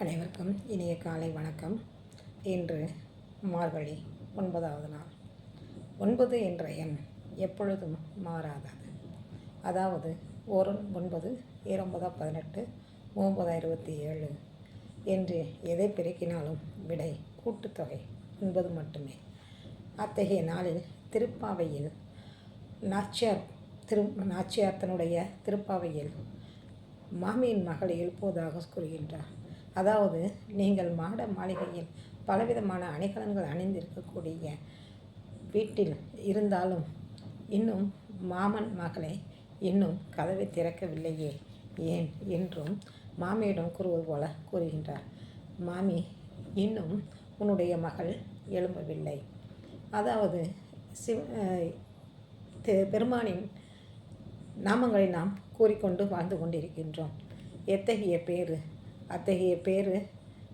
அனைவருக்கும் இனிய காலை வணக்கம். இன்று மார்கழி 9வது நாள். 9 என்ற எண் எப்பொழுதும் மாறாதது. அதாவது 1 9 29 18 30 27 என்று எதை பெருக்கினாலும் விடை கூட்டுத்தொகை 9 மட்டுமே. அத்தகைய நாளில் திருப்பாவையில் நாச்சியார் தன்னுடைய திருப்பாவையில் மாமியின் மகளை எழுப்புவதாக கூறுகின்றார். அதாவது, நீங்கள் மாட மாளிகையில் பலவிதமான அணிகலன்கள் அணிந்திருக்கக்கூடிய வீட்டில் இருந்தாலும் இன்னும் மாமன் மகளை இன்னும் கதவை திறக்கவில்லையே ஏன் என்றும் மாமியிடம் கூறுவது போல கூறுகின்றார். மாமி, இன்னும் உன்னுடைய மகள் எழும்பவில்லை. அதாவது பெருமானின் நாமங்களை நாம் கூறிக்கொண்டு வாழ்ந்து கொண்டிருக்கின்றோம். எத்தகைய பேறு! அத்தகைய பேறு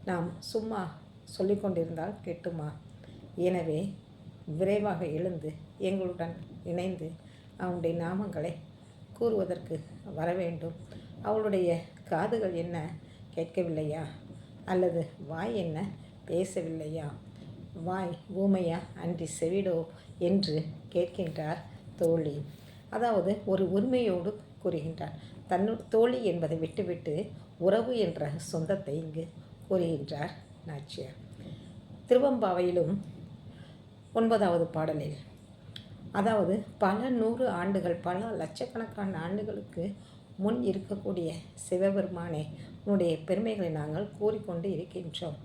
நாம் சும்மா சொல்லிக்கொண்டிருந்தால் கெட்டுமா? எனவே விரைவாக எழுந்து எங்களுடன் இணைந்து அவனுடைய நாமங்களை கூறுவதற்கு வர வேண்டும். அவளுடைய காதுகள் என்ன கேட்கவில்லையா? அல்லது வாய் என்ன பேசவில்லையா? வாய் ஊமையா அன்றி செவிடோ என்று கேட்கின்றார் தோழி. அதாவது ஒரு உரிமையோடு கூறுகின்றார். தோழி என்பதை விட்டுவிட்டு உறவு என்ற சொந்தத்தை இங்கு கூறுகின்றார் நாச்சியார். திருவம்பாவையிலும் 9வது பாடலில், அதாவது பல 100 ஆண்டுகள், பல லட்சக்கணக்கான ஆண்டுகளுக்கு முன் இருக்கக்கூடிய சிவபெருமானே, உன்னுடைய பெருமைகளை நாங்கள் கூறிக்கொண்டு இருக்கின்றோம்.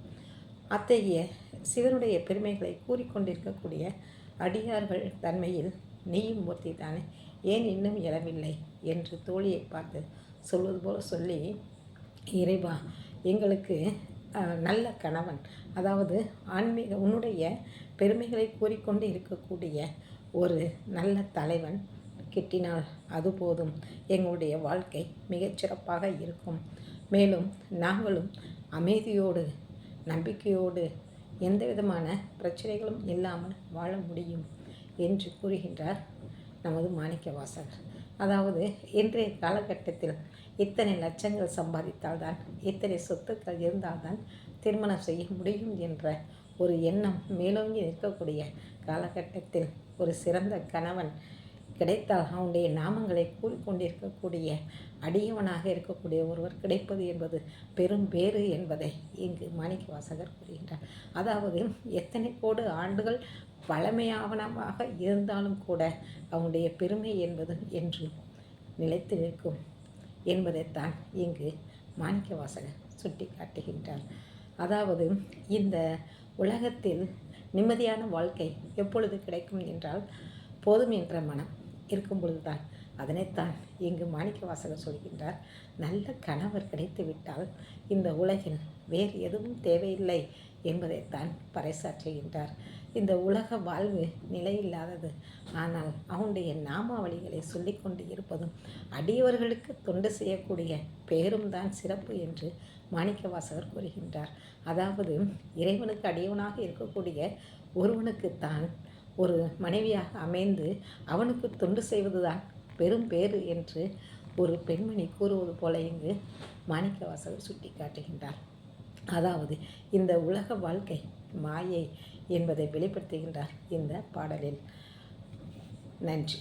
அத்தகைய சிவனுடைய பெருமைகளை கூறிக்கொண்டிருக்கக்கூடிய அடியார்கள் தன்மையில் நீயும் மூர்த்தி தானே, ஏன் இன்னும் எழவில்லை என்று தோழியை பார்த்து சொல்வது போல சொல்லி, இறைவா, எங்களுக்கு நல்ல கணவன், அதாவது ஆன்மீக உன்னுடைய பெருமைகளை கூறிக்கொண்டு இருக்கக்கூடிய ஒரு நல்ல தலைவன் கிட்டினால் அது போதும், எங்களுடைய வாழ்க்கை மிகச்சிறப்பாக இருக்கும். மேலும் நாங்களும் அமைதியோடு நம்பிக்கையோடு எந்த விதமான பிரச்சனைகளும் இல்லாமல் வாழ முடியும் என்று கூறுகின்றார் நமது மாணிக்கவாசகர். அதாவது இன்றைய காலகட்டத்தில் இத்தனை லட்சங்கள் சம்பாதித்தால்தான், இத்தனை சொத்துக்கள் இருந்தால்தான் திருமணம் செய்ய முடியும் என்ற ஒரு எண்ணம் மேலோங்கி நிற்கக்கூடிய காலகட்டத்தில் ஒரு சிறந்த கணவன் கிடைத்தால் அவனுடைய நாமங்களை கூறிக்கொண்டிருக்கக்கூடிய அடியவனாக இருக்கக்கூடிய ஒருவர் கிடைப்பது என்பது பெரும் பேறு என்பதை இங்கு மாணிக்கவாசகர் கூறுகின்றார். அதாவது எத்தனை கோடி ஆண்டுகள் பழமையாவனமாக இருந்தாலும் கூட அவனுடைய பெருமை என்பது என்று நிலைத்து நிற்கும் என்பதைத்தான் இங்கு மாணிக்கவாசகர் சுட்டி காட்டுகின்றார். அதாவது இந்த உலகத்தில் நிம்மதியான வாழ்க்கை எப்பொழுது கிடைக்கும் என்றால், போதும் என்ற மனம் இருக்கும் பொழுதுதான். அதனைத்தான் இங்கு மாணிக்கவாசகர் சொல்கின்றார். நல்ல கணவர் கிடைத்து விட்டால் இந்த உலகில் வேறு எதுவும் தேவையில்லை என்பதைத்தான் பறைசாற்றுகின்றார். இந்த உலக வாழ்வு நிலையில்லாதது. ஆனால் அவனுடைய நாமாவளிகளை சொல்லிக்கொண்டு இருப்பதும் அடியவர்களுக்கு தொண்டு செய்யக்கூடிய பேரும் தான் சிறப்பு என்று மாணிக்கவாசகர் கூறுகின்றார். அதாவது இறைவனுக்கு அடியவனாக இருக்கக்கூடிய ஒருவனுக்குத்தான் ஒரு மனைவியாக அமைந்து அவனுக்கு தொண்டு செய்வதுதான் பெரும் பேறு என்று ஒரு பெண்மணி கூறுவது போல இங்கு மாணிக்கவாசகர் சுட்டி காட்டுகின்றார். அதாவது இந்த உலக வாழ்க்கை மாயை என்பதை வெளிப்படுத்துகின்றார் இந்த பாடலில். நன்றி.